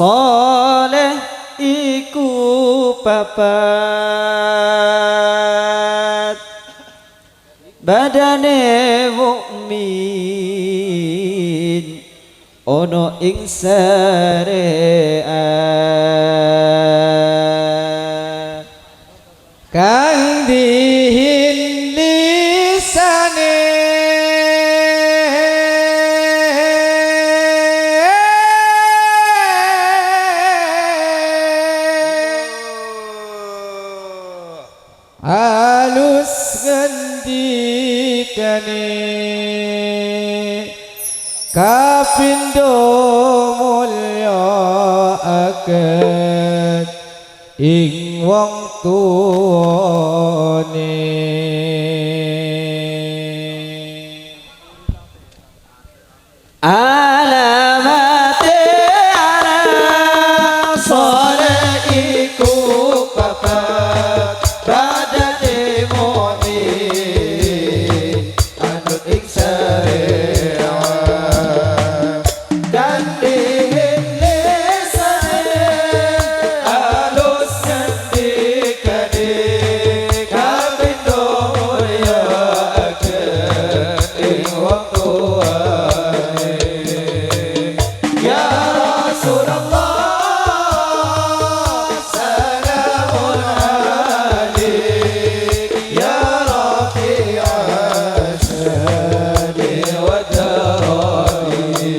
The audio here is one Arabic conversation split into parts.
Soleh iku papat badane mukmin ono ing syariat kang dihin lisane halus ngendikane kapindo mulya akeh ing wong tuane alamate anak soleh iku papat badane mukmin anut ing syariat dan dihin lisane halus ngendikane kapindo mulya akeh ing wong tuane ya Rasulullah salamun alaik ya rafi'as syadi wa darani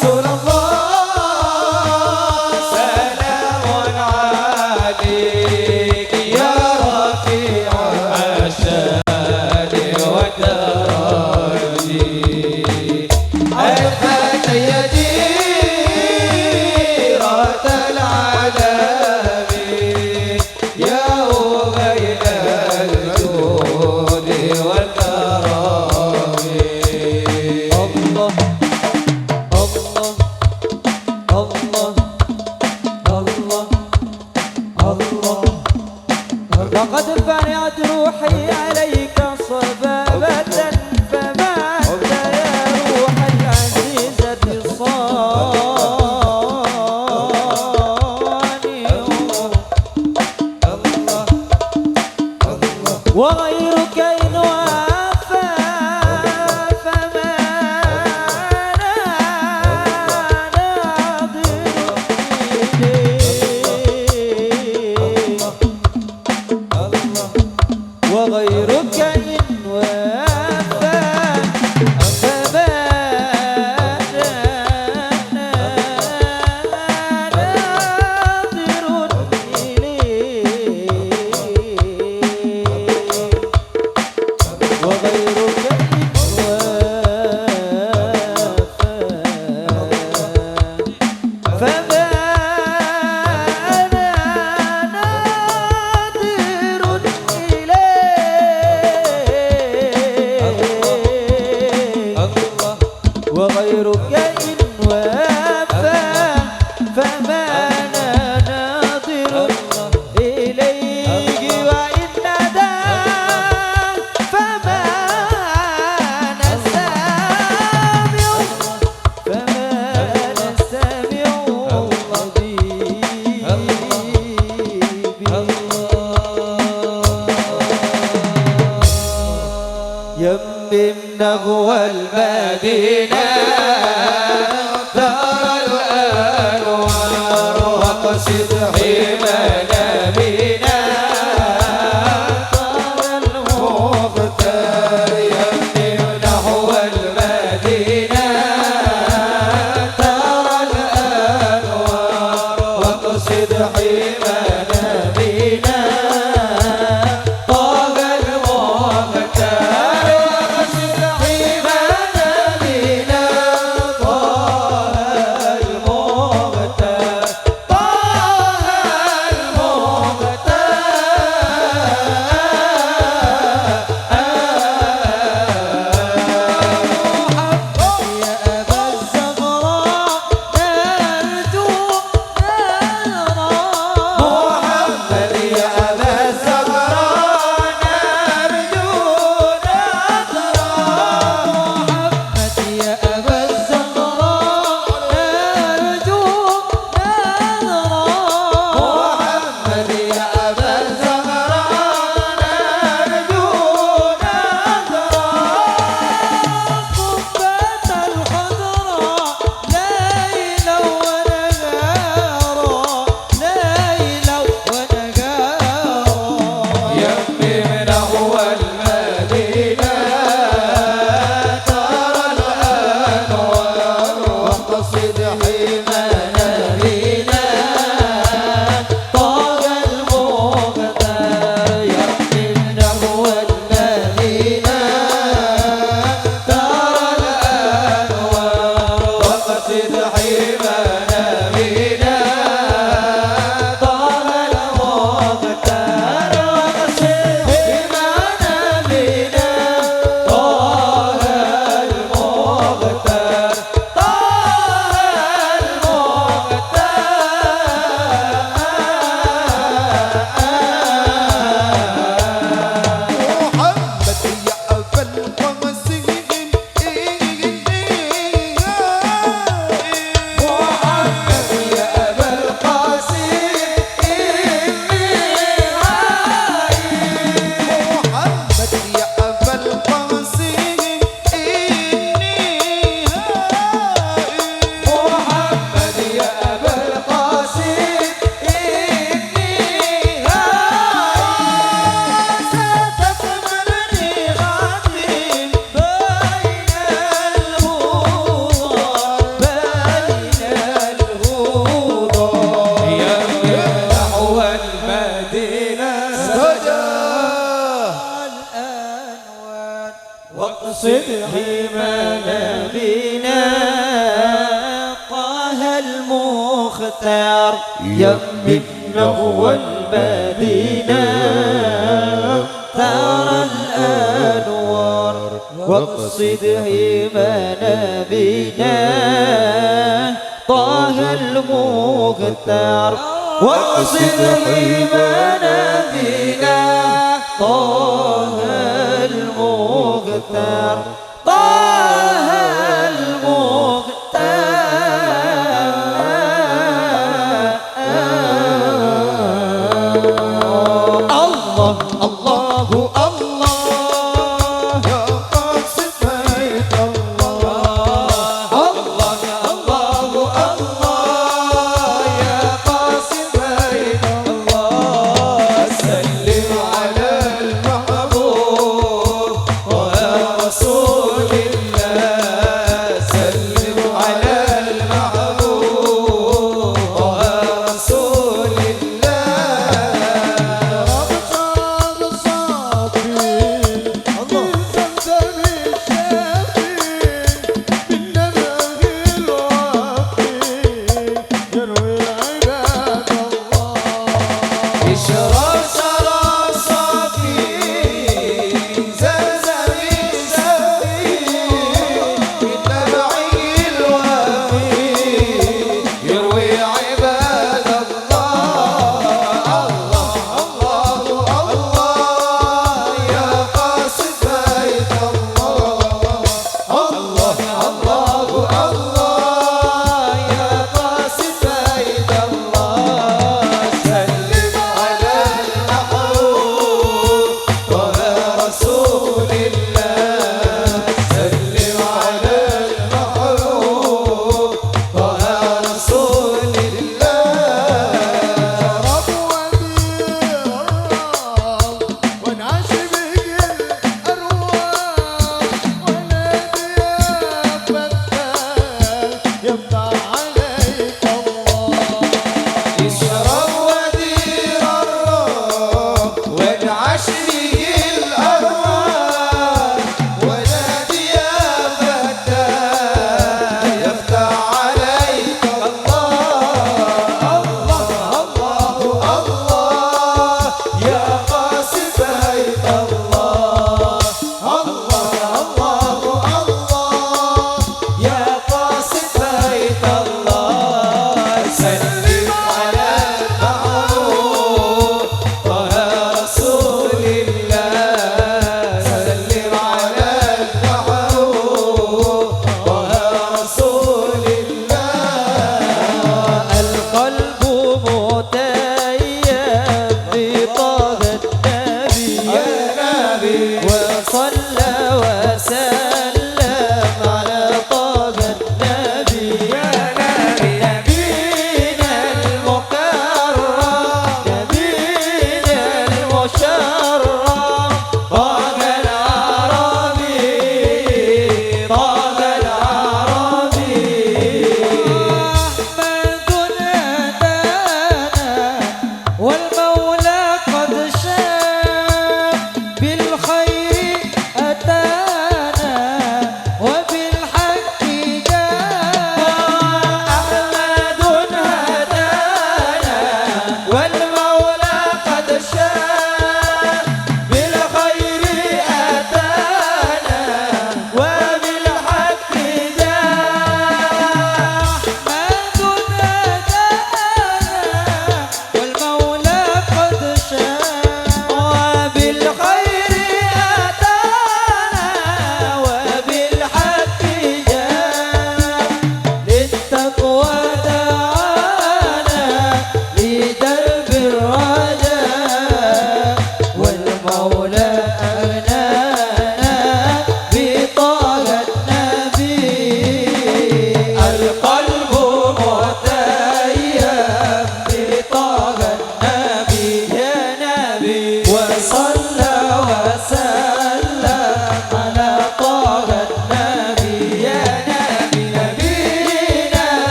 رسول الله سلام عليك يا رفيع الشان والدرج أدخلت يدي رات العالم يا غير الجود والكرم الله الله الله الله لقد فنعت روحي عليك صبابة فمات يا روح العزيزة صانع وغيرك إن وافى فما ناظر إليه وغيرك إن وافى فما ناظر إليه وغيرك إن وافى فما نادر إليه وغيرك إن وافى فما ناظر إليه وإن نادى فما نستمع يمم نغوى المدينة ترى الأنوار وقصد حمانا بنا ترى المختار يمم نحو المدينة ترى الأنوار وقصد حمانا بنا طاب المختار وقصد حمانا بنا طه المختار طه المختار يمنا والمدينة ترى الأنوار واقصد هيمنا بنا طه المختار واقصد هيمنا بنا طه المختار طه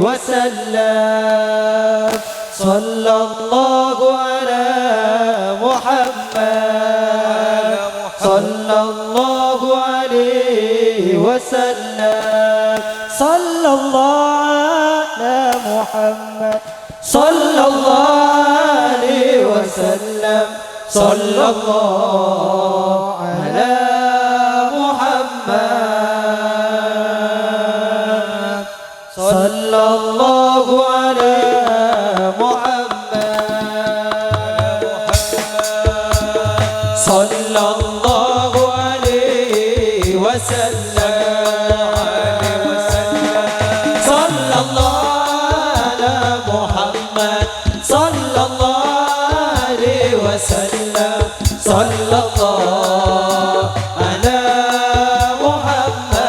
وسلم صلى الله على محمد صلى الله عليه وسلم صلى الله على محمد صلى الله عليه وسلم صلى الله على محمد صلى الله على محمد صلى الله عليه وسلم صلى الله على محمد صلى الله عليه وسلم صلى الله على محمد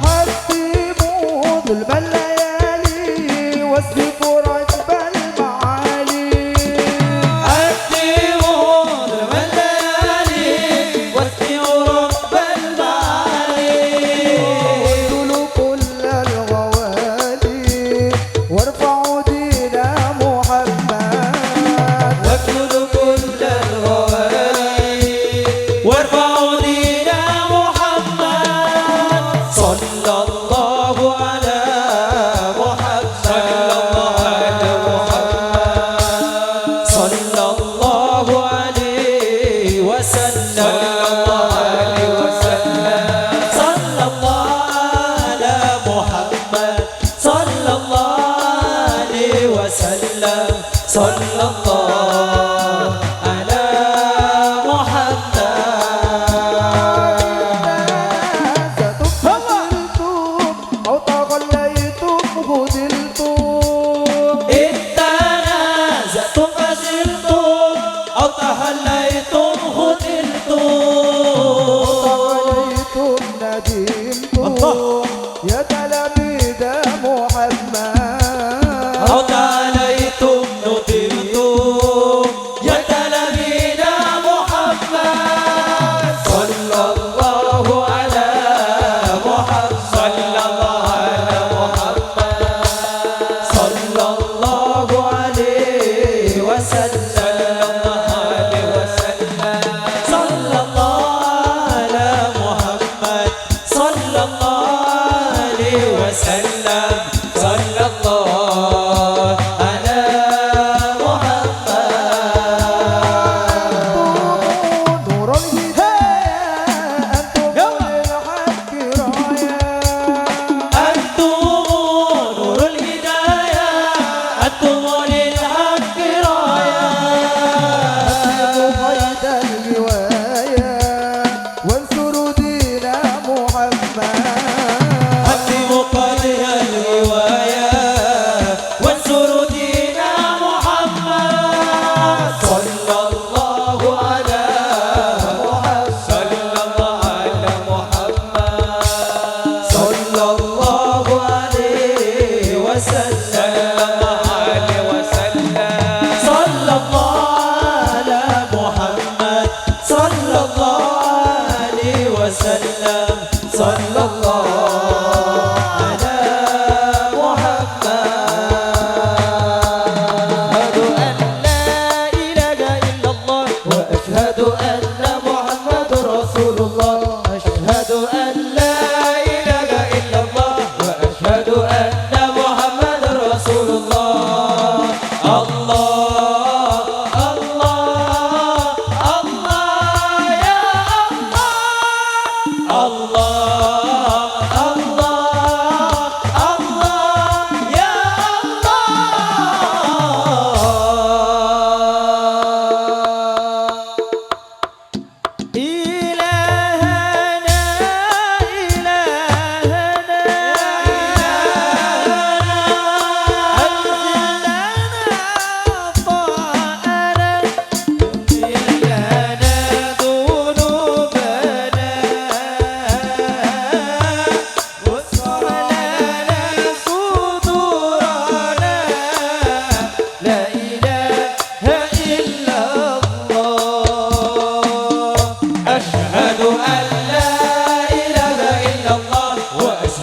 حسبوا ظلم الليالي واسبقوا ركب المعالي أكتبوا ظلم الليالي واسقوا رب المعالي واقتلوا كل الغوالي وارفعوا دين محمد واكتبوا كل الغوالي وارفعوا دين محمد صلى الله على محمد صلى الله عليه وسلم صلى الله على محمد صلى الله عليه وسلم صلى الله على محمد ستقتلتم أو تغليتم هدلتم إن تنازعتم فزلتم أو تهليتم خذلتم تغليتم ندمتم يا تلاميذ محمد أو تعاليتم ندمتم يا تلاميذ محمد صلى الله على محمد صلى الله على محمد صلى الله عليه وسلم صلى الله على محمد صلى الله عليه وسلم صلى الله على محمد نور الهداية أنتم للحق راية أنتم نور الهداية أنتم للحق راية قيد الهواية وانصروا دين محمد أنتم قد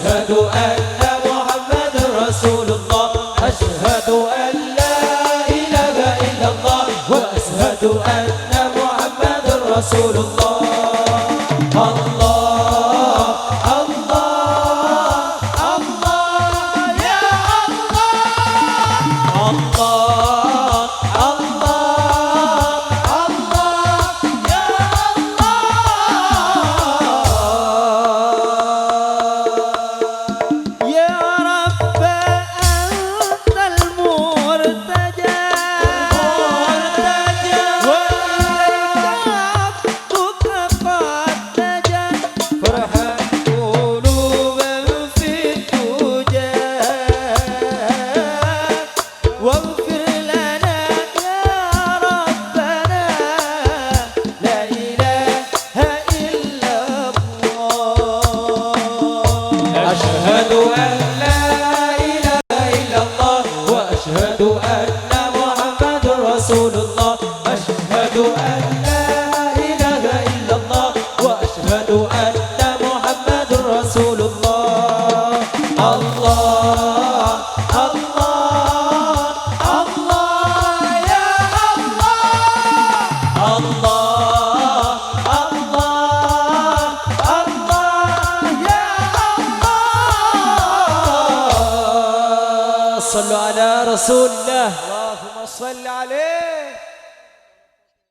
وأشهد أن محمد رسول الله أشهد أن لا إله إلا الله وأشهد أن محمد رسول الله الله الله الله يا الله الله الله الله يا الله يا رب أنت المرتجى وإليك عبدك قد نجا فرحا قلوبا في الدجى واغفر لنا يا ربنا لا إله إلا الله أشهد أن لا إله إلا الله وأشهد أن محمد رسول الله أشهد أن لا إله إلا الله وأشهد أن محمد رسول الله الله الله الله يا الله الله الله الله يا الله صلوا على رسول الله اللهم صل عليه